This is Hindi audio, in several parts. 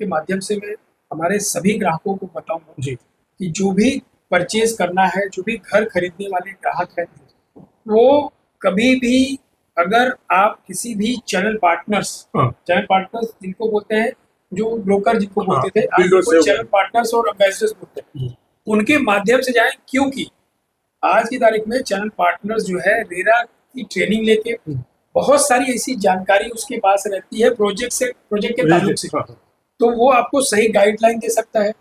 के माध्यम से मैं हमारे सभी ग्राहकों को बताऊंगा जी कि जो भी परचेज करना है, जो भी घर खरीदने वाले ग्राहक हैं, वो कभी भी अगर आप किसी भी हाँ चैनल पार्टनर्स जिनको बोलते हैं, जो ब्रोकर जिनको हाँ बोलते थे, आज बिल्डर से उनको चैनल पार्टनर्स और एम्बेसडर्स बोलते हैं, जी उनके माध्यम से जाएं। क्योंकि आज की तारीख में चैनल पार्टनर्स जो है रेरा की ट्रेनिंग लेके बहुत सारी ऐसी जानकारी उसके पास रहती है प्रोजेक्ट के ताल्लुक से, हाँ तो वो आपको सही गाइडलाइन दे सकता है,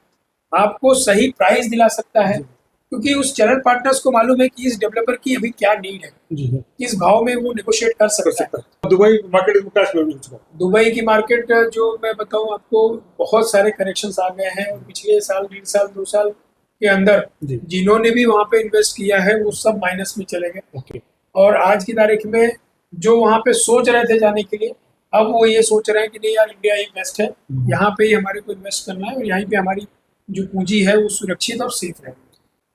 आपको सही प्राइस दिला सकता है, जी क्योंकि उस चैनल पार्टनर्स को मालूम है कि इस डेवलपर की अभी क्या नीड है, जी किस भाव में वो नेगोशिएट कर कर सकता है। सकता है। दुबई मार्केट में कैश में मिल चुका है। दुबई की मार्केट जो मैं बताऊं आपको, बहुत सारे करेक्शंस आ गए हैं और पिछले साल, 1.5 साल, 2 साल के अंदर जी जिन्होंने भी वहां पे इन्वेस्ट किया है वो सब माइनस में चले गए। ओके और आज की तारीख में जो वहां पे सोच रहे थे जाने के लिए, अब वो ये सोच रहे हैं कि नहीं यार, इंडिया ही बेस्ट है, यहाँ पे ही हमारे को इन्वेस्ट करना है और यहीं पे हमारी जो पूंजी है वो सुरक्षित और सेफ है।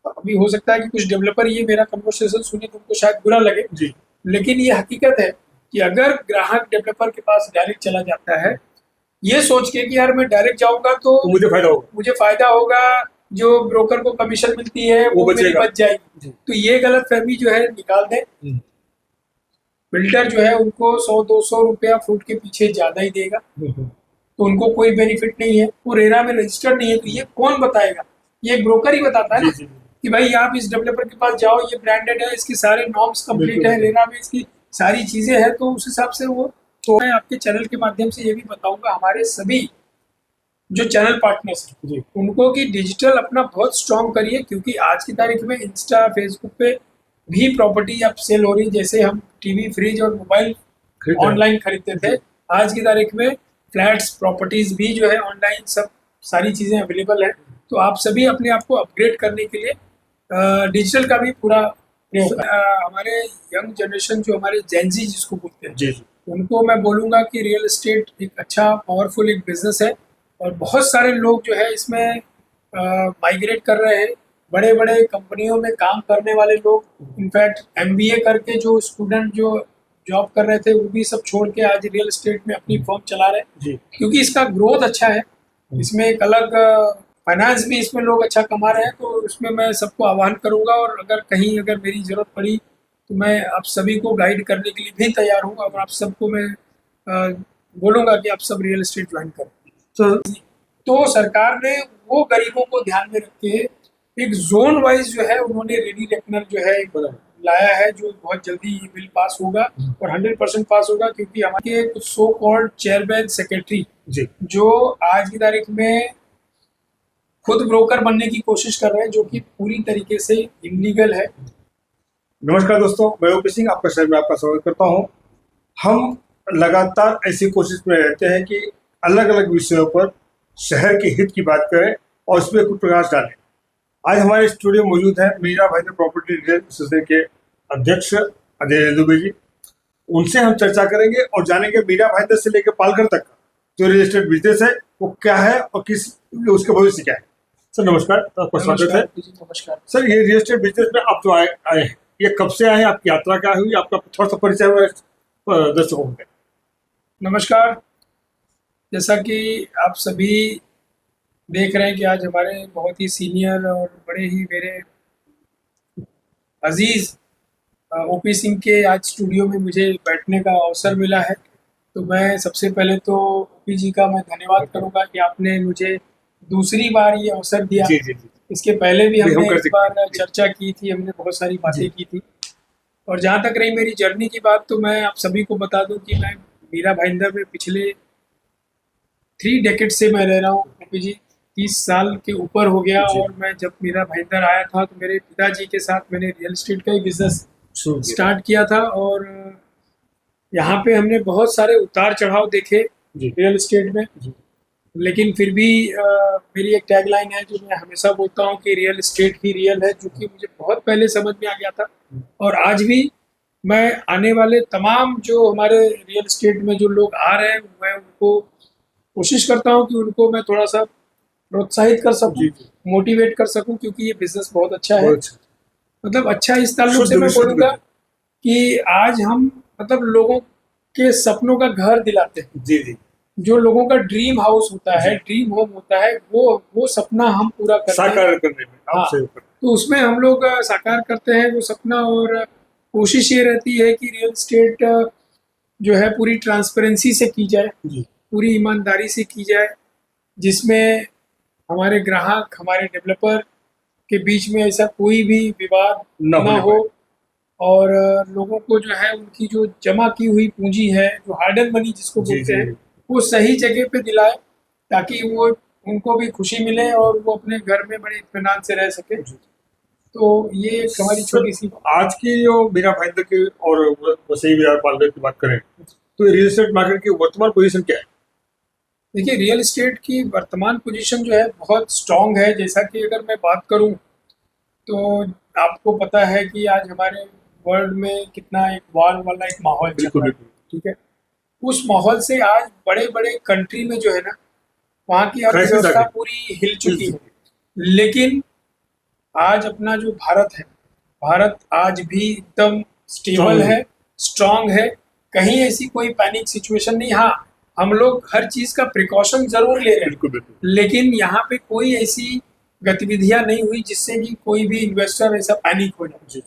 अभी हो सकता है कि कुछ डेवलपर ये मेरा कन्वर्सेशन सुने तो उनको शायद बुरा लगे, जी लेकिन ये हकीकत है कि अगर ग्राहक डेवलपर के पास डायरेक्ट चला जाता है ये सोच के कि यार मैं डायरेक्ट जाऊंगा तो तो मुझे फायदा होगा। मुझे फायदा होगा, जो ब्रोकर को कमीशन मिलती है वो वो मेरी बचेगा। बच जाएगी, जी तो ये गलत फहमी जो है निकाल दें। बिल्डर जो है उनको 100-200 रुपया फुट के पीछे ज्यादा ही देगा, तो उनको कोई बेनिफिट नहीं है, वो रेरा में रजिस्टर्ड नहीं है, तो ये कौन बताएगा? ये एक ब्रोकर ही बताता है जी ना जी कि भाई आप इस डेवलपर के पास जाओ, ये ब्रांडेड है, इसकी सारे नॉर्म्स कंप्लीट बिल्कुल है, रेरा में इसकी सारी चीजें हैं, तो उस हिसाब से वो। तो मैं आपके चैनल के माध्यम से ये भी बताऊंगा हमारे सभी जो चैनल पार्टनर्स हैं जी उनको कि डिजिटल अपना बहुत स्ट्रॉन्ग करिए, क्योंकि आज की तारीख में इंस्टा फेसबुक पे भी प्रॉपर्टी अब सेल हो रही, जैसे हम टीवी, फ्रिज और मोबाइल खरीदते हैं। ऑनलाइन खरीदते थे, आज की तारीख में फ्लैट्स, प्रॉपर्टीज भी जो है ऑनलाइन सब सारी चीजें अवेलेबल है। तो आप सभी अपने आप को अपग्रेड करने के लिए डिजिटल का भी पूरा प्रयोग करें। हमारे यंग जनरेशन जो हमारे जेनजी जिसको बोलते हैं, जी जी उनको मैं बोलूंगा कि रियल एस्टेट एक अच्छा पावरफुल एक बिजनेस है और बहुत सारे लोग जो है इसमें माइग्रेट कर रहे हैं। बड़े बड़े कंपनियों में काम करने वाले लोग, इनफैक्ट एमबीए करके जो स्टूडेंट जो जॉब कर रहे थे वो भी सब छोड़ के आज रियल एस्टेट में अपनी फर्म चला रहे हैं, जी क्योंकि इसका ग्रोथ अच्छा है, इसमें एक अलग फाइनेंस भी इसमें लोग अच्छा कमा रहे हैं। तो इसमें मैं सबको आह्वान करूंगा और अगर मेरी जरूरत पड़ी तो मैं आप सभी को गाइड करने के लिए भी तैयार हूँ और आप सबको मैं बोलूंगा कि आप सब रियल एस्टेट ज्वाइन करें। तो सरकार ने वो गरीबों को ध्यान में रख के एक जोन वाइज जो है उन्होंने रेडी रेकनर जो है एक लाया है, जो बहुत जल्दी ये बिल पास होगा और 100% पास होगा, क्योंकि हमारे कुछ सो कॉल्ड चेयरमैन सेक्रेटरी जी जो आज की तारीख में खुद ब्रोकर बनने की कोशिश कर रहे हैं, जो कि पूरी तरीके से इलीगल है। नमस्कार दोस्तों, मैं ओपी सिंह आपका शहर में आपका स्वागत करता हूं। हम लगातार ऐसी कोशिश में रहते हैं कि अलग अलग विषयों पर शहर के हित की बात करें और उसमें कुछ प्रकाश डालें। आज हमारे स्टूडियो में मौजूद है Mira Bhayandar property dealer association के अध्यक्ष अजय दुबे जी। उनसे हम चर्चा करेंगे और जानेंगे मीरा भाईंदर से लेकर पालघर तक का जो रियल एस्टेट बिजनेस है वो क्या है और किस उसके भविष्य क्या है। सर नमस्कार, आपका स्वागत है। नमस्कार सर, ये रियल एस्टेट बिजनेस में आप जो आए हैं, ये कब से आए हैं, आपकी यात्रा क्या हुई, आपका थोड़ा सा परिचय दर्शकों में। नमस्कार, जैसा कि आप सभी देख रहे हैं कि आज हमारे बहुत ही सीनियर और बड़े ही मेरे अजीज ओपी सिंह के आज स्टूडियो में मुझे बैठने का अवसर मिला है, तो मैं सबसे पहले तो ओपी जी का मैं धन्यवाद करूंगा कि आपने मुझे दूसरी बार ये अवसर दिया। जी जी जी इसके पहले भी हम हमने कर एक सकते बार चर्चा की थी, हमने बहुत सारी बातें की थी। और जहाँ तक रही मेरी जर्नी की बात, तो मैं आप सभी को बता दूं कि मैं मीरा भाईंदर में पिछले 3 डेकेड से मैं रह रहा हूँ ओपी जी, 30 साल के ऊपर हो गया। जी। और मैं जब मीरा भाईंदर आया था तो मेरे पिताजी के साथ मैंने रियल एस्टेट का ही बिजनेस स्टार्ट किया था और यहाँ पे हमने बहुत सारे उतार चढ़ाव देखे जी रियल एस्टेट में। जी लेकिन फिर भी मेरी एक टैगलाइन है जो मैं हमेशा बोलता हूँ कि रियल एस्टेट ही रियल है, जो कि मुझे बहुत पहले समझ में आ गया था। और आज भी मैं आने वाले तमाम जो हमारे रियल एस्टेट में जो लोग आ रहे हैं, मैं उनको कोशिश करता हूँ कि उनको मैं थोड़ा सा प्रोत्साहित कर सकूं, जी जी मोटिवेट कर सकूं, क्योंकि ये बिजनेस बहुत अच्छा है। बहुत अच्छा। मतलब अच्छा इस ताल्लुक से शुद्ध मैं विशुद्ध बोलूंगा बिजनेस। कि आज हम मतलब लोगों के सपनों का घर दिलाते हैं। जी जी जो लोगों का ड्रीम हाउस होता है, ड्रीम होम होता है, वो सपना हम पूरा करते हैं। साकार करने में आप हाँ, सहयोग करते तो उसमें हम लोग साकार करते हैं वो सपना। और कोशिश ये रहती है कि रियल एस्टेट जो है पूरी ट्रांसपेरेंसी से की जाए, हैं जी। पूरी ईमानदारी से की जाए, जिसमें हमारे ग्राहक, हमारे डेवलपर के बीच में ऐसा कोई भी विवाद ना ना होने हो। और लोगों को जो है उनकी जो जमा की हुई पूंजी है, जो हार्ड एंड मनी जिसको जी बोलते जी हैं, वो सही जगह पे दिलाए, ताकि वो उनको भी खुशी मिले और वो अपने घर में बड़े इत्मीनान से रह सके। जी। तो ये एक हमारी सर, छोटी सी। आज की जो मीरा भाईंदर की और वसई विहार पालघर की बात करें तो रियल एस्टेट मार्केट की वर्तमान पोजीशन क्या है? देखिए, रियल एस्टेट की वर्तमान पोजीशन जो है बहुत स्ट्रांग है। जैसा कि अगर मैं बात करूं तो आपको पता है कि आज हमारे वर्ल्ड में कितना एक वॉर वाला एक माहौल चल बिल्कुल रहा है, बिल्कुल। ठीक है। उस माहौल से आज बड़े बड़े कंट्री में जो है ना, वहाँ की क्राइसिस आ अर्थव्यवस्था गई। पूरी हिल हिल चुकी है। चुकी। लेकिन आज अपना जो भारत है, भारत आज भी एकदम स्टेबल स्ट्रांग है। है, स्ट्रांग है। कहीं ऐसी कोई पैनिक सिचुएशन नहीं। हाँ, हम लोग हर चीज का प्रिकॉशन जरूर ले रहे हैं, बिल्कुल बिल्कुल। लेकिन यहाँ पे कोई ऐसी गतिविधियां नहीं हुई जिससे कि कोई भी इन्वेस्टर ऐसा पैनिक हो जाए। जी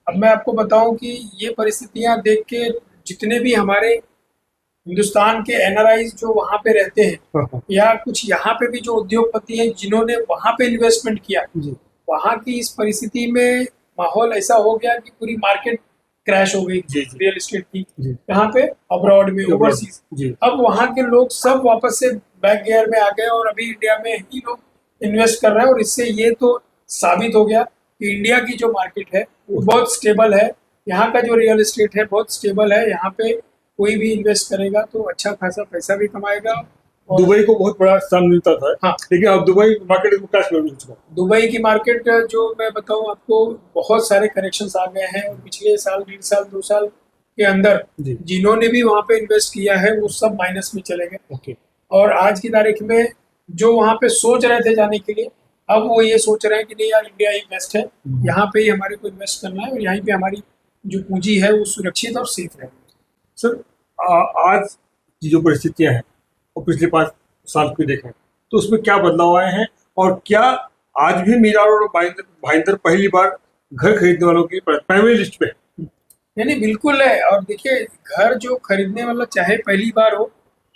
अब मैं आपको बताऊं कि ये परिस्थितियां देख के जितने भी हमारे हिंदुस्तान के एनआरआईज जो वहाँ पे रहते हैं, हाँ, या कुछ यहाँ पे भी जो उद्योगपति हैं जिन्होंने वहाँ पे इन्वेस्टमेंट किया, जी वहाँ की इस परिस्थिति में माहौल ऐसा हो गया कि पूरी मार्केट क्रैश हो गई जी जी रियल एस्टेट की। जी यहाँ पे अब्रॉड में, ओवरसीज। जी अब वहाँ के लोग सब वापस से बैक गियर में आ गए और अभी इंडिया में ही लोग इन्वेस्ट कर रहे हैं। और इससे ये तो साबित हो गया कि इंडिया की जो मार्केट है वो बहुत स्टेबल है। यहाँ का जो रियल एस्टेट है बहुत स्टेबल है। यहाँ पे कोई भी इन्वेस्ट करेगा तो अच्छा खासा पैसा भी कमाएगा। और दुबई को बहुत बड़ा स्थान मिलता था, हाँ, लेकिन अब दुबई मार्केट क्रैश में मिल चुका है। दुबई की मार्केट जो मैं बताऊं आपको, बहुत सारे करेक्शंस आ गए हैं। और पिछले साल, 1.5 साल, 2 साल के अंदर जी जिन्होंने भी वहां पे इन्वेस्ट किया है वो सब माइनस में चले गए। ओके। और आज की तारीख में जो वहां पे सोच रहे थे जाने के लिए, अब वो ये सोच रहे हैं कि नहीं यार, इंडिया ही बेस्ट है, यहाँ पे ही हमारे को इन्वेस्ट करना है और यहीं पे हमारी जो पूंजी है वो सुरक्षित और सेफ है। सर, आज की जो परिस्थितियां हैं और पिछले 5 साल की देखें तो उसमें क्या बदलाव आए हैं, और क्या आज भी मीरा और भाईंदर पहली बार घर खरीदने वालों की प्राइमरी लिस्ट पे है? नहीं नहीं, बिल्कुल है। और देखिए, घर जो खरीदने वाला चाहे पहली बार हो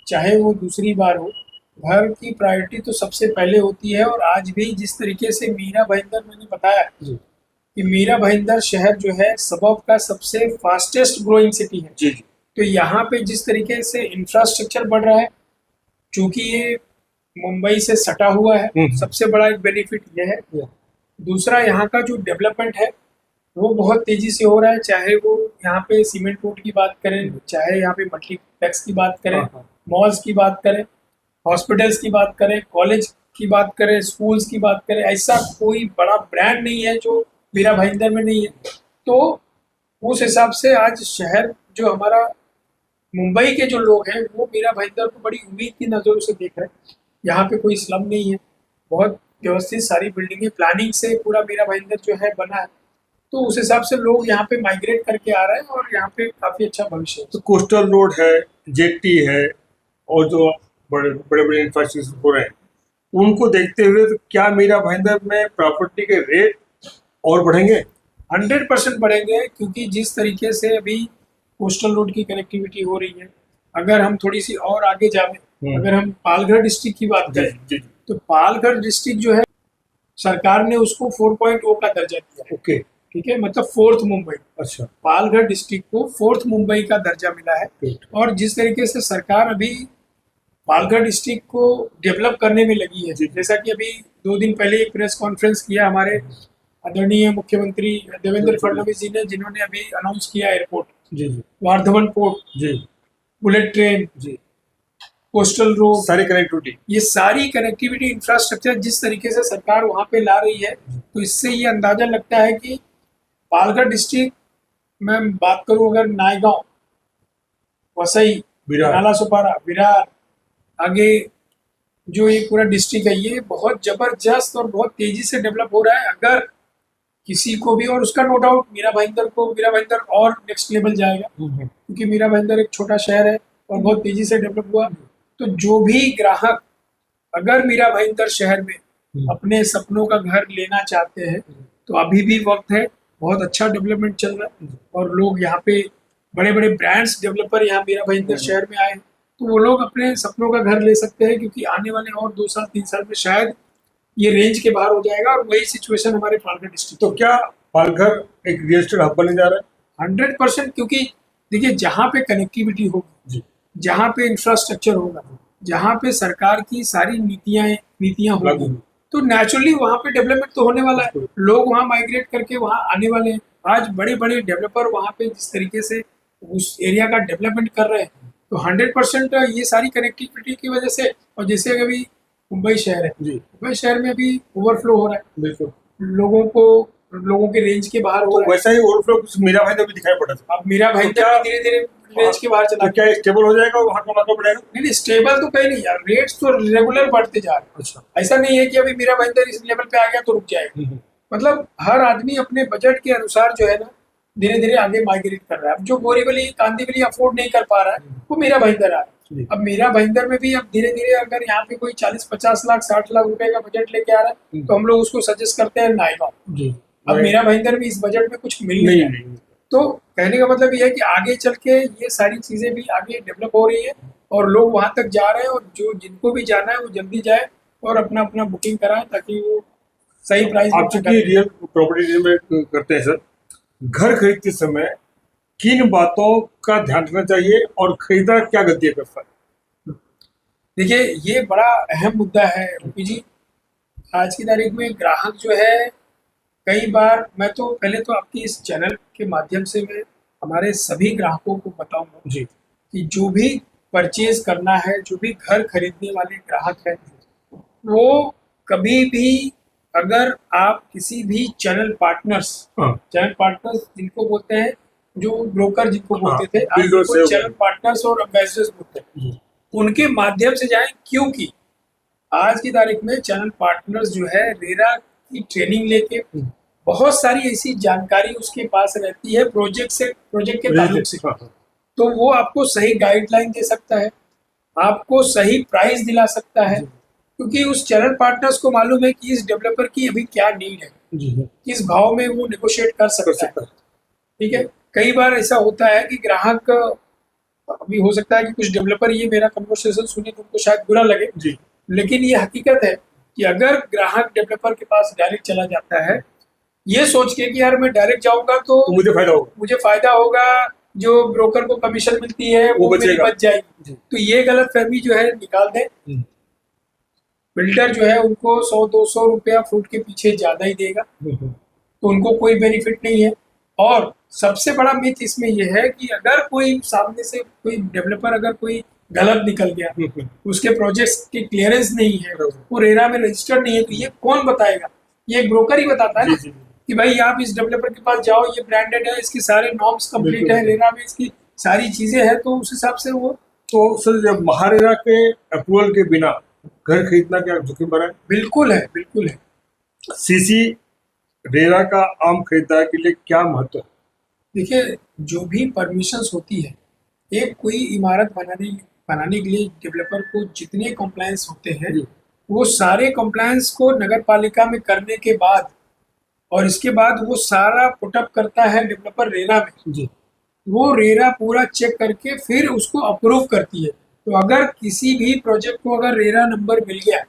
चाहे वो दूसरी बार हो, घर की प्रायोरिटी तो सबसे पहले होती है। और आज भी जिस तरीके से मीरा भाईंदर, मैंने बताया जी कि मीरा भाईंदर शहर जो है सबब का सबसे फास्टेस्ट ग्रोइंग सिटी है। जी जी तो यहाँ पे जिस तरीके से इंफ्रास्ट्रक्चर बढ़ रहा है, चूंकि ये मुंबई से सटा हुआ है, सबसे बड़ा एक बेनिफिट ये है। दूसरा, यहाँ का जो डेवलपमेंट है वो बहुत तेजी से हो रहा है। चाहे वो यहाँ पे सीमेंट रोड की बात करें, चाहे यहाँ पे मल्टीप्लेक्स की बात करें, मॉल्स की बात करें, हॉस्पिटल्स की बात करें, कॉलेज की बात करें, स्कूल्स की बात करें, ऐसा कोई बड़ा ब्रांड नहीं है जो मीरा भाईंदर में नहीं है। तो उस हिसाब से आज शहर जो हमारा, मुंबई के जो लोग हैं वो मीरा भाईंदर को बड़ी उम्मीद की नज़रों से देख रहे हैं। यहाँ पे कोई स्लम नहीं है, बहुत व्यवस्थित सारी बिल्डिंगें, प्लानिंग से पूरा मीरा भाईंदर जो है बना है। तो उस हिसाब से लोग यहाँ पे माइग्रेट करके आ रहे हैं और यहाँ पे काफी अच्छा भविष्य है। तो कोस्टल रोड है, जेटी है, और जो बड़े बड़े बड़े इंफ्रास्ट्रक्चर हो रहे हैं, उनको देखते हुए तो क्या मीरा भाईंदर में प्रॉपर्टी के रेट और बढ़ेंगे? 100% बढ़ेंगे, क्योंकि जिस तरीके से अभी कोस्टल रोड की कनेक्टिविटी हो रही है, अगर हम थोड़ी सी और आगे जाए, अगर हम पालघर डिस्ट्रिक्ट की बात करें, जी तो पालघर डिस्ट्रिक्ट जो है सरकार ने उसको 4.0 का दर्जा दिया है। ओके। ठीक है, मतलब फोर्थ मुंबई। अच्छा। पालघर डिस्ट्रिक्ट को फोर्थ मुंबई का दर्जा मिला है। और जिस तरीके से सरकार अभी पालघर डिस्ट्रिक्ट को डेवलप करने में लगी है, जैसा कि अभी 2 दिन पहले एक प्रेस कॉन्फ्रेंस किया हमारे आदरणीय मुख्यमंत्री देवेंद्र फडणवीस जी ने, जिन्होंने अभी अनाउंस किया एयरपोर्ट, जी जी वार्धवन पोर्ट, जी बुलेट ट्रेन, जी, कोस्टल रोड, सारी कनेक्टिविटी, ये सारी कनेक्टिविटी इंफ्रास्ट्रक्चर जिस तरीके से सरकार वहां पे ला रही है, तो इससे ये अंदाजा लगता है कि पालघर डिस्ट्रिक्ट में बात करूं, अगर नायगांव, वसई, नाला सुपारा, विरार, आगे जो ये पूरा डिस्ट्रिक्ट है, ये बहुत जबरदस्त और बहुत तेजी से डेवलप हो रहा है। अगर किसी को भी, और उसका नो डाउट मीरा भाईंदर और नेक्स्ट लेवल जाएगा, क्योंकि मीरा भाईंदर एक छोटा शहर है और बहुत तेजी से डेवलप हुआ। तो जो भी ग्राहक अगर मीरा भाईंदर शहर में अपने सपनों का घर लेना चाहते हैं तो अभी भी वक्त है। बहुत अच्छा डेवलपमेंट चल रहा है और लोग यहाँ पे बड़े बड़े ब्रांड्स डेवलपर यहाँ मीरा भाईंदर शहर में आए हैं, तो वो लोग अपने सपनों का घर ले सकते हैं, क्योंकि आने वाले और 2 साल 3 साल में शायद ये रेंज के बाहर हो जाएगा। और वही सिचुएशन हमारे पालघर डिस्ट्रिक्ट। तो क्या पालघर एक रियल एस्टेट हब बनने जा रहा है? 100%, क्योंकि देखिए जहाँ पे कनेक्टिविटी होगी, जी, जहाँ पे इंफ्रास्ट्रक्चर होगा, जहाँ पे सरकार की सारी नीतियाँ लागू होगी, तो नेचुरली वहाँ पे डेवलपमेंट तो होने वाला है। लोग वहाँ माइग्रेट करके वहाँ आने वाले हैं। आज बड़े बड़े डेवलपर वहाँ पे जिस तरीके से उस एरिया का डेवलपमेंट कर रहे हैं, तो 100% ये सारी कनेक्टिविटी की वजह से। और जैसे अभी मुंबई शहर है, जी, मुंबई शहर में अभी ओवरफ्लो हो रहा है, बिल्कुल। लोगों के रेंज के बाहर हो तो रहा है। वैसा ही ओवरफ्लो कुछ मीरा भाई भी दिखाई पड़ा था। अब मीरा भाई तो क्या धीरे धीरे रेंज के बाहर चला तो क्या स्टेबल हो जाएगा, वहाँ का मार्केट बढ़ेगा? नहीं, स्टेबल तो कहीं नहीं यार, रेट्स तो रेगुलर बढ़ते जा रहे हैं। अच्छा। ऐसा नहीं है कि अभी मीरा भाईंदर इस लेवल पे आ गया तो रुक जाएगा। मतलब हर आदमी अपने बजट के अनुसार जो है ना धीरे धीरे आगे माइग्रेट कर रहा है। अब जो बोरीवली कांदीवली अफोर्ड नहीं कर पा रहा है वो मीरा भाईंदर आ रहा है। अब मीरा भाईंदर में भी अब धीरे धीरे अगर यहाँ पे कोई 40-50 लाख 60 लाख रुपए का बजट लेके आ रहा है तो हम लोग उसको सजेस्ट करते हैं नाइलॉन। जी, अब मीरा भाईंदर में इस बजट में कुछ मिल नहीं रहा है। नहीं। तो कहने का मतलब ये है कि आगे चल के ये सारी चीजें भी आगे डेवलप हो रही है और लोग वहां तक जा रहे हैं, और जो जिनको भी जाना है वो जल्दी जाए और अपना अपना बुकिंग कराएं ताकि वो सही प्राइस। आप चूंकि रियल प्रॉपर्टी में करते हैं सर, घर खरीदते समय किन बातों का ध्यान रखना चाहिए और खरीदार क्या गलतियां करता है? देखिए ये बड़ा अहम मुद्दा है ओपी जी। आज की तारीख में ग्राहक जो है, कई बार मैं तो पहले तो आपकी इस चैनल के माध्यम से मैं हमारे सभी ग्राहकों को बताऊंगा जी, कि जो भी परचेज करना है, जो भी घर खरीदने वाले ग्राहक है, वो कभी भी अगर आप किसी भी चैनल पार्टनर्स जिनको बोलते हैं, जो ब्रोकर जिनको बोलते थे, आज उनको चैनल पार्टनर्स और एम्बेसडर्स बोलते हैं, उनके माध्यम से जाएं। क्योंकि आज की तारीख में चैनल पार्टनर्स जो है रेरा की ट्रेनिंग लेके बहुत सारी ऐसी जानकारी उसके पास रहती है प्रोजेक्ट के ताल्लुक से, तो वो आपको सही गाइडलाइन दे सकता है, आपको सही प्राइस दिला सकता है, क्योंकि उस चैनल पार्टनर्स को मालूम है कि इस डेवलपर की अभी क्या नीड है, किस भाव में वो नेगोशिएट कर सकता है। ठीक है, कई बार ऐसा होता है कि ग्राहक, अभी हो सकता है कि कुछ डेवलपर ये मेरा कन्वर्सेशन सुने तो उनको शायद बुरा लगे जी, लेकिन ये हकीकत है कि अगर ग्राहक डेवलपर के पास डायरेक्ट चला जाता है ये सोच के कि यार मैं डायरेक्ट जाऊंगा तो मुझे फायदा होगा, जो ब्रोकर को कमीशन मिलती है वो मेरी बच जाएगी, तो ये गलत फहमी जो है निकाल दें। बिल्डर जो है उनको 100-200 रुपया फुट के पीछे ज्यादा ही देगा, तो उनको कोई बेनिफिट नहीं है। और सबसे बड़ा मिथ इसमें यह है कि अगर कोई सामने से कोई डेवलपर अगर कोई गलत निकल गया, उसके प्रोजेक्ट्स की क्लियरेंस नहीं है, वो रेरा में रजिस्टर्ड नहीं है, तो ये कौन बताएगा? ये एक ब्रोकर ही बताता है ना कि भाई आप इस डेवलपर के पास जाओ, ये ब्रांडेड है, इसके सारे नॉर्म्स कंप्लीट है, रेरा में इसकी सारी चीजें हैं, तो उस हिसाब से वो। तो सर जब महारेरा के अप्रूवल के बिना घर खरीदना क्या जोखिम भरा है? बिल्कुल है, बिल्कुल है। सीसी रेरा का आम खरीदार के लिए क्या महत्व है? देखिए जो भी परमिशंस होती है, एक कोई इमारत बनाने के लिए डेवलपर को जितने कॉम्प्लायंस होते हैं वो सारे कॉम्प्लायंस को नगर पालिका में करने के बाद, और इसके बाद वो सारा पुटअप करता है डेवलपर रेरा में जी। वो रेरा पूरा चेक करके फिर उसको अप्रूव करती है। तो अगर किसी भी प्रोजेक्ट को अगर रेरा नंबर मिल गया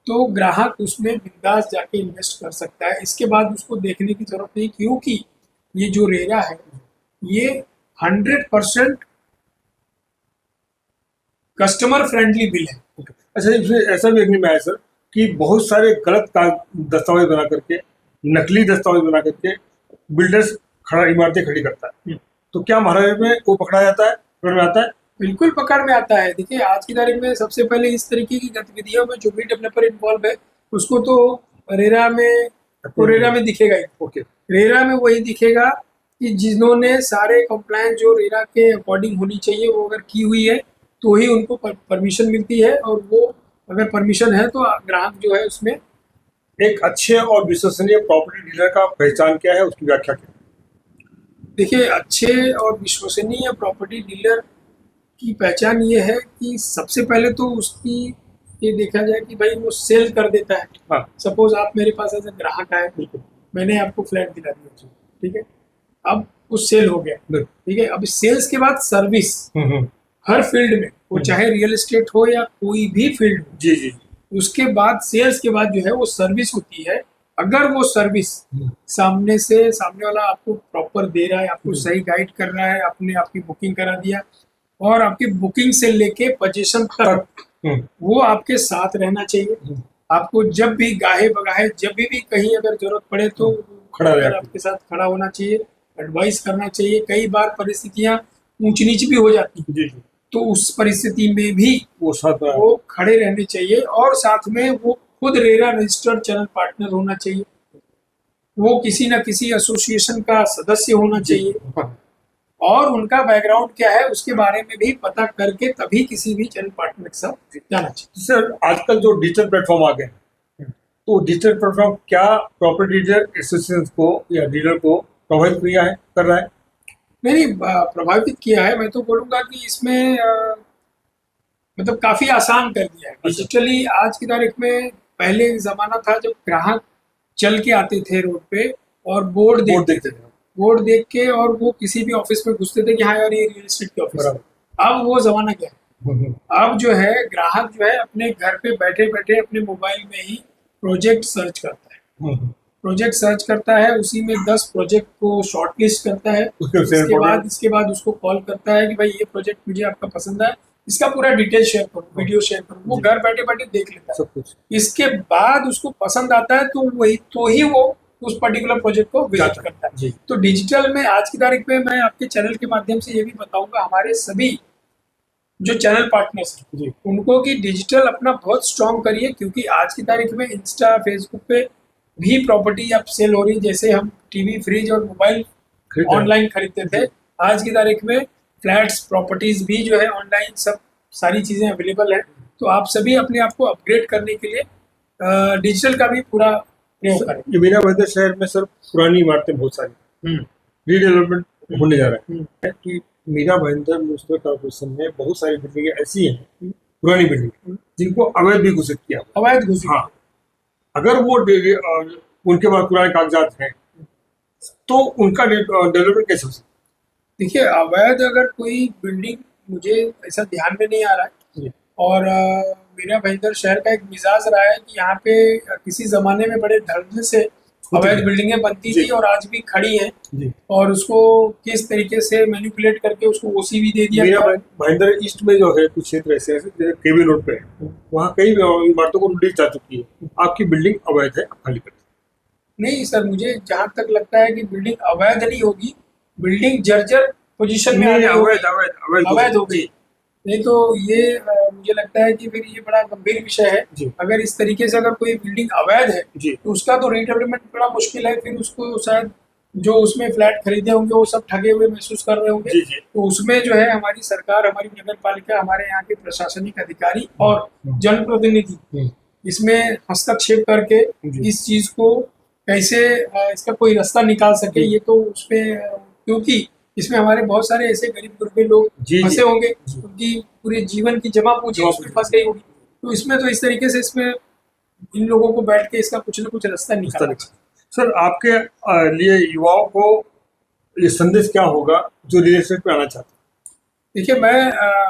तो ग्राहक उसमें बिंदास जाके इन्वेस्ट कर सकता है। इसके बाद उसको देखने की जरूरत नहीं, क्योंकि ये जो रेरा है ये 100% कस्टमर फ्रेंडली बिल है। अच्छा, इसमें ऐसा भी देखने में आया सर कि बहुत सारे गलत दस्तावेज बना करके, नकली दस्तावेज बना करके बिल्डर्स इमारतें खड़ी करता है, तो क्या महाराष्ट्र में वो पकड़ा जाता है, पकड़ में आता है? बिल्कुल पकड़ में आता है। देखिए आज की तारीख में सबसे पहले इस तरीके की गतिविधियों में जो भी डेवलपर इन्वॉल्व है उसको तो रेरा में दिखेगा ही। ओके, रेरा में वही दिखेगा कि जिन्होंने सारे कंप्लायंस जो रेरा के अकॉर्डिंग होनी चाहिए वो अगर की हुई है तो ही उनको परमिशन मिलती है, और वो अगर परमिशन है तो ग्राहक जो है उसमें। एक अच्छे और विश्वसनीय प्रॉपर्टी डीलर का पहचान क्या है, उसकी व्याख्या क्या है? देखिए अच्छे और विश्वसनीय प्रॉपर्टी डीलर की पहचान ये है कि सबसे पहले तो उसकी ये देखा जाए कि भाई वो सेल कर देता है। हाँ। सपोज आप मेरे पास एज ए ग्राहक आए, बिल्कुल। मैंने आपको फ्लैट दिला दिया, ठीक है, अब वो सेल हो गया, बिल्कुल। ठीक है। अब सेल्स के बाद सर्विस हम्म। हर फील्ड में, वो चाहे रियल एस्टेट हो या कोई भी फील्ड हो, जी जी। उसके बाद सेल्स के बाद जो है वो सर्विस होती है। अगर वो सर्विस सामने वाला आपको प्रॉपर दे रहा है, आपको सही गाइड कर रहा है, आपने आपकी बुकिंग करा दिया और आपकी बुकिंग से लेके पोजीशन तक वो आपके साथ रहना चाहिए। आपको जब भी गाहे बगाहे, जब भी कहीं अगर जरूरत पड़े तो खड़ा रहे, आपके साथ खड़ा होना चाहिए, एडवाइस करना चाहिए। कई बार परिस्थितियां ऊंच नीच भी हो जाती है, जी जी। तो उस परिस्थिति में भी वो साथ में वो खड़े रहने चाहिए और साथ में वो खुद रेरा रजिस्टर्ड चैनल पार्टनर होना चाहिए, वो किसी न किसी एसोसिएशन का सदस्य होना चाहिए और उनका बैकग्राउंड क्या है उसके बारे में भी पता करके तभी किसी भी चैनल पार्टनर के साथ जाना चाहिए। सर आजकल जो डिजिटल प्लेटफॉर्म आ गए हैं, तो डिजिटल प्लेटफॉर्म क्या प्रॉपर्टी डीलर एसोसिएशन को या डीलर को प्रभावित किया है, कर रहा है? नहीं, प्रभावित किया है। मैं तो बोलूंगा कि इसमें मतलब काफी आसान कर दिया है डिजिटली। आज की तारीख में, पहले जमाना था जब ग्राहक चल के आते थे रोड पे और बोर्ड देखते थे, बोर्ड देख के और वो किसी भी ऑफिस में घुसते थे कि हाँ यार ये रियल एस्टेट की ऑफिस है। अब वो जमाना क्या है, अब जो है ग्राहक जो है अपने घर पे बैठे बैठे अपने मोबाइल में ही प्रोजेक्ट सर्च करता है, प्रोजेक्ट सर्च करता है, उसी में 10 प्रोजेक्ट को शॉर्टलिस्ट करता है। इसके बाद उसको कॉल करता है कि भाई ये प्रोजेक्ट मुझे आपका पसंद है, इसका पूरा डिटेल शेयर करो, वीडियो शेयर करो। वो घर बैठे बैठे देख लेता है सब कुछ। इसके बाद उसको पसंद आता है तो ही वो उस पर्टिकुलर प्रोजेक्ट को विजिट करता है। तो डिजिटल में आज की तारीख में मैं आपके चैनल के माध्यम से ये भी बताऊंगा, हमारे सभी जो चैनल पार्टनर्स हैं उनको कि डिजिटल अपना बहुत स्ट्रॉन्ग करिए, क्योंकि आज की तारीख में इंस्टा फेसबुक पे भी प्रॉपर्टी अब सेल हो रही। जैसे हम टीवी, फ्रिज और मोबाइल ऑनलाइन खरीदते थे, आज की तारीख में फ्लैट्स, प्रॉपर्टीज भी जो है ऑनलाइन सब सारी चीजें अवेलेबल है। तो आप सभी अपने आप को अपग्रेड करने के लिए डिजिटल का भी पूरा प्रयोग करें। ये मीरा भाईंदर शहर में सर पुरानी इमारतें बहुत सारी रीडेवलपमेंट होने जा रहा है कि मीरा भाईंदर म्युनिसिपल कॉर्पोरेशन में बहुत सारी बिल्डिंगें ऐसी हैं, पुरानी बिल्डिंग, जिनको अवैध भी घोषित किया, अवैध घोषित। हाँ, अगर वो उनके पास पुराने कागजात हैं तो उनका डेवलपमेंट कैसे हो सकता है? देखिए, अवैध अगर कोई बिल्डिंग, मुझे ऐसा ध्यान में नहीं आ रहा है, और मीरा भाईंदर शहर का एक मिजाज रहा है कि यहाँ पे किसी जमाने में बड़े धड़ल्ले से अवैध बिल्डिंगें बनती थी और आज भी खड़ी हैं, और उसको किस तरीके से मैनिपुलेट करके उसको ओसी भी दे दिया मीरा भाईंदर ईस्ट में जो है कुछ क्षेत्र ऐसे केवी रोड पे है, वहाँ कई इमारतों को नोटिस जा चुकी है, आपकी बिल्डिंग अवैध है, आप खाली कर। नहीं सर, मुझे जहाँ तक लगता है कि बिल्डिंग अवैध नहीं होगी, बिल्डिंग जर्जर पोजीशन में अवैध होगी। नहीं तो ये मुझे लगता है कि फिर ये बड़ा गंभीर विषय है। अगर इस तरीके से अगर कोई बिल्डिंग अवैध है तो उसका तो रीडेवलपमेंट बड़ा मुश्किल है। फिर उसको शायद जो उसमें फ्लैट खरीदे होंगे वो सब ठगे हुए महसूस कर रहे होंगे। तो उसमें जो है हमारी सरकार, हमारी नगर पालिका, हमारे यहाँ के प्रशासनिक अधिकारी और जनप्रतिनिधि इसमें हस्तक्षेप करके इस चीज को कैसे इसका कोई रास्ता निकाल सके, ये तो उसमें, क्योंकि इसमें हमारे बहुत सारे ऐसे गरीब गुरबे लोग फंसे होंगे, उनकी पूरे जीवन की जमा पूंजी उसमें फंस गई होगी। तो इसमें तो इस तरीके से इसमें इन लोगों को बैठ के इसका कुछ न कुछ रास्ता निकालना चाहिए। सर आपके लिए युवाओं को ये संदेश क्या होगा जो रियल एस्टेट पे आना चाहते हैं? देखिए, मैं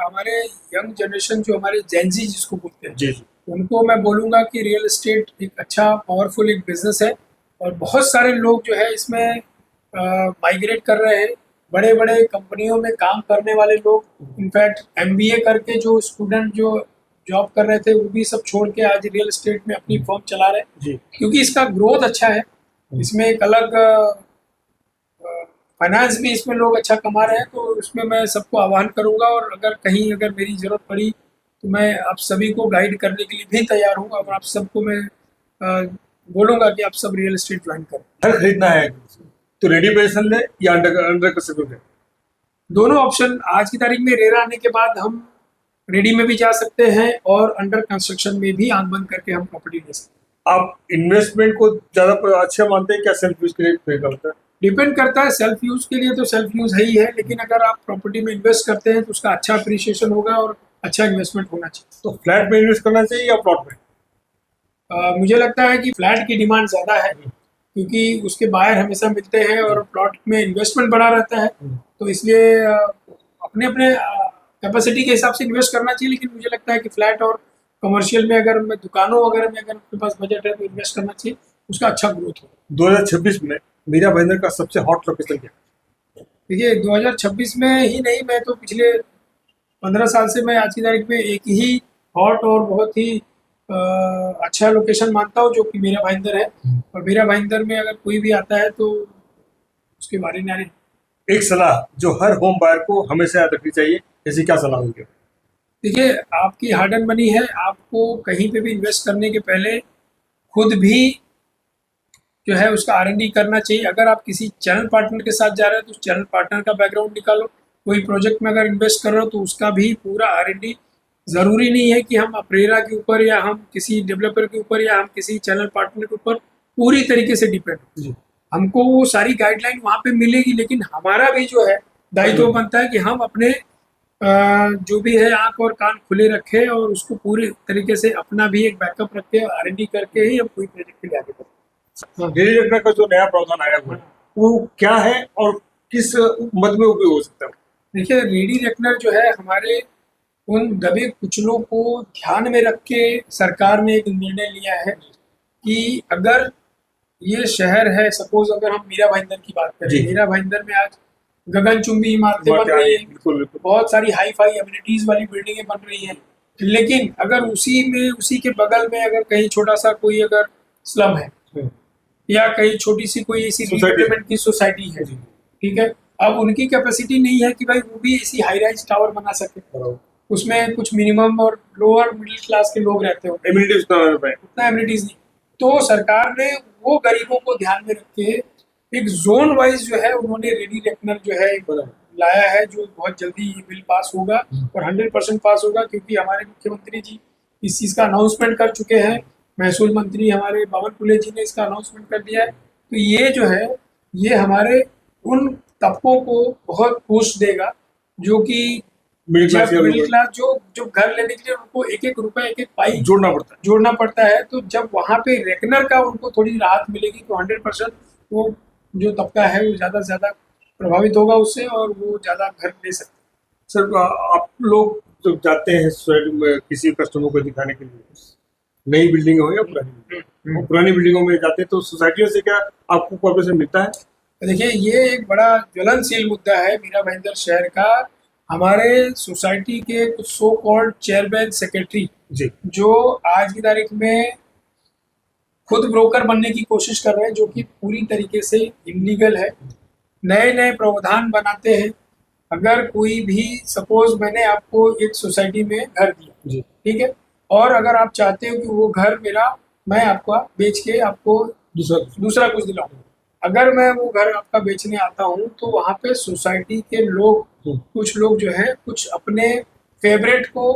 हमारे यंग जनरेशन जो हमारे जेनजी जिसको बोलते हैं, उनको मैं बोलूँगा कि रियल एस्टेट एक अच्छा पावरफुल एक बिजनेस है और बहुत सारे लोग जो है इसमें माइग्रेट कर रहे हैं। बड़े बड़े कंपनियों में काम करने वाले लोग, इनफैक्ट MBA करके जो स्टूडेंट जो जॉब कर रहे थे वो भी सब छोड़ के आज रियल एस्टेट में अपनी फर्म चला रहे हैं, क्योंकि इसका ग्रोथ अच्छा है। इसमें एक अलग फाइनेंस भी इसमें लोग अच्छा कमा रहे हैं। तो इसमें मैं सबको आह्वान करूंगा, और अगर मेरी जरूरत पड़ी तो मैं आप सभी को गाइड करने के लिए भी तैयार हूँ, और आप सबको मैं बोलूँगा कि आप सब रियल एस्टेट ज्वाइन करें। घर खरीदना है तो रेडी पोजीशन ले या अंडर कंस्ट्रक्शन ले, दोनों ऑप्शन आज की तारीख में रेरा आने के बाद हम रेडी में भी जा सकते हैं और अंडर कंस्ट्रक्शन में भी आंख बंद करके हम प्रॉपर्टी ले सकते हैं। आप इन्वेस्टमेंट को ज्यादा अच्छा मानते हैं क्या सेल्फ यूज के लिए होता है? डिपेंड करता है, सेल्फ यूज के लिए तो सेल्फ यूज है ही है, लेकिन अगर आप प्रॉपर्टी में इन्वेस्ट करते हैं तो उसका अच्छा अप्रिसिएशन होगा और अच्छा इन्वेस्टमेंट होना चाहिए। तो फ्लैट में इन्वेस्ट करना चाहिए या प्लॉट में? मुझे लगता है कि फ्लैट की डिमांड ज़्यादा है, क्योंकि उसके बायर हमेशा मिलते हैं और प्लॉट में इन्वेस्टमेंट बड़ा रहता है, तो इसलिए अपने अपने कैपेसिटी के हिसाब से इन्वेस्ट करना चाहिए। लेकिन मुझे लगता है कि फ्लैट और कमर्शियल में, अगर मैं दुकानों वगैरह में अगर आपके पास बजट है तो इन्वेस्ट करना चाहिए, उसका अच्छा ग्रोथ हो। 2026 में मीरा भाईंदर का सबसे हॉट लोकेशन क्या है? देखिए 2026 में ही नहीं, मैं तो पिछले 15 साल से मैं आज की तारीख में एक ही हॉट और बहुत ही अच्छा लोकेशन मानता हूँ, जो कि मीरा भाईंदर है। और मीरा भाईंदर में अगर कोई भी आता है तो उसके बारे में एक सलाह जो हर होम बायर को हमेशा याद रखनी चाहिए, ऐसी क्या सलाह होगी? देखिए, आपकी हार्ड एंड मनी है, आपको कहीं पे भी इन्वेस्ट करने के पहले खुद भी जो है उसका R&D करना चाहिए। अगर आप किसी चैनल पार्टनर के साथ जा रहे हैं तो उस चैनल पार्टनर का बैकग्राउंड निकालो। कोई प्रोजेक्ट में अगर इन्वेस्ट कर रहे हो तो उसका भी पूरा R&D। ज़रूरी नहीं है कि हम अप्रेरा के ऊपर या हम किसी डेवलपर के ऊपर या हम किसी चैनल पार्टनर के ऊपर पूरी तरीके से डिपेंड हो। हमको वो सारी गाइडलाइन वहाँ पे मिलेगी, लेकिन हमारा भी जो है दायित्व बनता है कि हम अपने जो भी है आंख और कान खुले रखें और उसको पूरे तरीके से अपना भी एक बैकअप रखे, R&D करके ही हम कोई प्रोजेक्ट के लिए आगे बढ़ें। डेली रेकनर का जो नया प्रावधान आया हुआ है वो क्या है और किस मद में उपयोग हो सकता है? देखिए, रेडी रेकनर जो है हमारे उन दबे कुचलों को ध्यान में रख के सरकार ने एक निर्णय लिया है कि अगर ये शहर है, सपोज अगर हम मीरा भाईंदर की बात करें, मीरा भाईंदर में आज गगनचुंबी इमारतें बन रही हैं, बिल्कुल बहुत सारी हाई फाई एमिनिटीज वाली बिल्डिंगें बन रही हैं, लेकिन अगर उसी के बगल में अगर कहीं छोटा सा कोई अगर स्लम है या कहीं छोटी सी कोई ऐसी डेवलपमेंट की सोसाइटी है, ठीक है, अब उनकी कैपेसिटी नहीं है कि भाई वो भी ऐसी हाई राइज टावर बना सके, उसमें कुछ मिनिमम और लोअर मिडिल क्लास के लोग रहते हो, एमिनिटीज उतना एमिनिटीज नहीं। तो सरकार ने वो गरीबों को ध्यान में रख के एक जोन वाइज जो है उन्होंने रेडी रेकनर जो है लाया है, जो बहुत जल्दी ये बिल पास होगा और 100% पास होगा, क्योंकि हमारे मुख्यमंत्री जी इस चीज़ का अनाउंसमेंट कर चुके हैं। महसूल मंत्री हमारे बावन कुले जी ने इसका अनाउंसमेंट कर दिया है। तो ये जो है ये हमारे उन तबकों को बहुत बूस्ट देगा, जो कि मिडिल क्लास जो घर लेने के लिए उनको एक एक रुपए एक एक पाई जोड़ना पड़ता है। तो जब वहाँ पे रेकनर का उनको थोड़ी राहत मिलेगी तो 100% वो जो तबका है वो ज़्यादा से ज़्यादा प्रभावित होगा उससे और वो ज़्यादा घर ले सकते हैं। सर, आप लोग जब जाते हैं किसी कस्टमर को दिखाने के लिए, नई बिल्डिंग हो या पुरानी बिल्डिंगों में जाते हैं तो सोसाइटियों से क्या आपको कॉर्पोरेशन मिलता है? देखिए, ये एक बड़ा ज्वलनशील मुद्दा है मीरा भाईंदर शहर का। हमारे सोसाइटी के कुछ सो कॉल्ड चेयरमैन सेक्रेटरी जो आज की तारीख में खुद ब्रोकर बनने की कोशिश कर रहे हैं, जो कि पूरी तरीके से इलीगल है। नए नए प्रावधान बनाते हैं। अगर कोई भी सपोज मैंने आपको एक सोसाइटी में घर दिया, ठीक है, और अगर आप चाहते हो कि वो घर मेरा मैं आपका बेच के आपको दूसरा कुछ दिलाऊं, अगर मैं वो घर आपका बेचने आता हूँ तो वहाँ पे सोसाइटी के लोग कुछ लोग जो है कुछ अपने फेवरेट को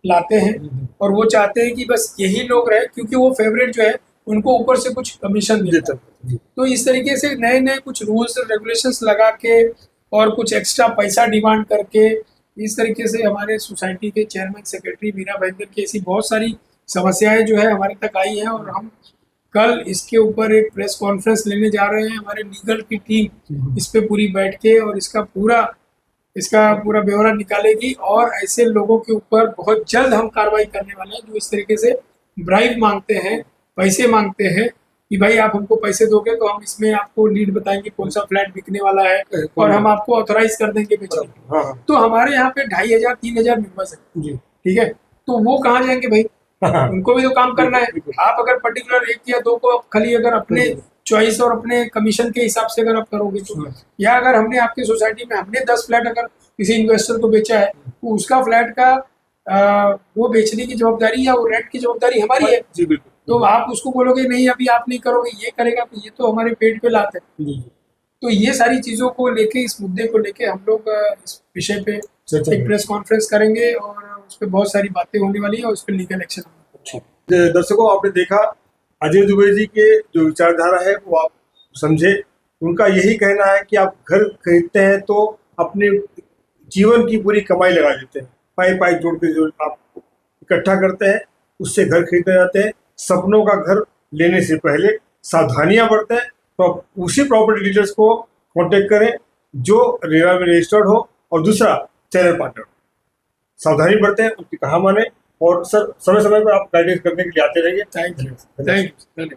लाते हैं और वो चाहते हैं कि बस यही लोग रहे, क्योंकि वो फेवरेट जो है उनको ऊपर से कुछ कमीशन देता है। तो इस तरीके से नए नए कुछ रूल्स और रेगुलेशंस लगा के और कुछ एक्स्ट्रा पैसा डिमांड करके इस तरीके से हमारे सोसाइटी के चेयरमैन सेक्रेटरी मीरा भाईंदर की ऐसी बहुत सारी समस्याएं जो है हमारे तक आई हैं और हम कल इसके ऊपर एक प्रेस कॉन्फ्रेंस लेने जा रहे हैं। हमारे लीगल की टीम इस पे पूरी बैठ के और इसका पूरा ब्यौरा निकालेगी और ऐसे लोगों के ऊपर बहुत जल्द हम कार्रवाई करने वाले हैं जो इस तरीके से ब्राइब मांगते हैं, पैसे मांगते हैं कि भाई आप हमको पैसे दोगे तो हम इसमें आपको लीड बताएंगे कौन सा फ्लैट बिकने वाला है और हम आपको ऑथराइज कर देंगे बेचने। तो हमारे यहाँ पे 2500-3000 मेंबर्स हैं, ठीक है, तो वो कहाँ जाएंगे भाई? उनको भी तो काम करना है। आप अगर पर्टिकुलर 1 या 2 को खाली अगर अपने चॉइस और अपने कमीशन के हिसाब से अगर आप करोगे तो, या अगर हमने आपकी सोसाइटी में हमने 10 फ्लैट अगर किसी इन्वेस्टर को बेचा है तो उसका फ्लैट का वो बेचने की जवाबदारी या वो रेंट की जवाबदारी हमारी है। तो आप उसको बोलोगे नहीं अभी आप नहीं करोगे, ये करेगा, तो ये तो हमारे पेट पे लात है। तो ये सारी चीजों को लेके, इस मुद्दे को लेके हम लोग इस विषय पे एक प्रेस कॉन्फ्रेंस करेंगे और उस पर बहुत सारी बातें होने वाली है और उस पर लीगल एक्शन। दर्शकों, आपने देखा अजय दुबे जी के जो विचारधारा है वो आप समझे उनका यही कहना है कि आप घर खरीदते हैं तो अपने जीवन की पूरी कमाई लगा देते हैं, पाई पाई जोड़ के जो आप इकट्ठा करते हैं उससे घर खरीदने जाते हैं। सपनों का घर लेने से पहले सावधानियां बरतें, तो उसी प्रॉपर्टी डीलर्स को कांटेक्ट करें जो रेरा में रजिस्टर्ड हो, और दूसरा चैनल पार्टनर। सावधानी बरतें, उनकी कहा माने, और सर समय समय पर आप गाइडेंस करने के लिए आते रहिए। Thank you, thank you.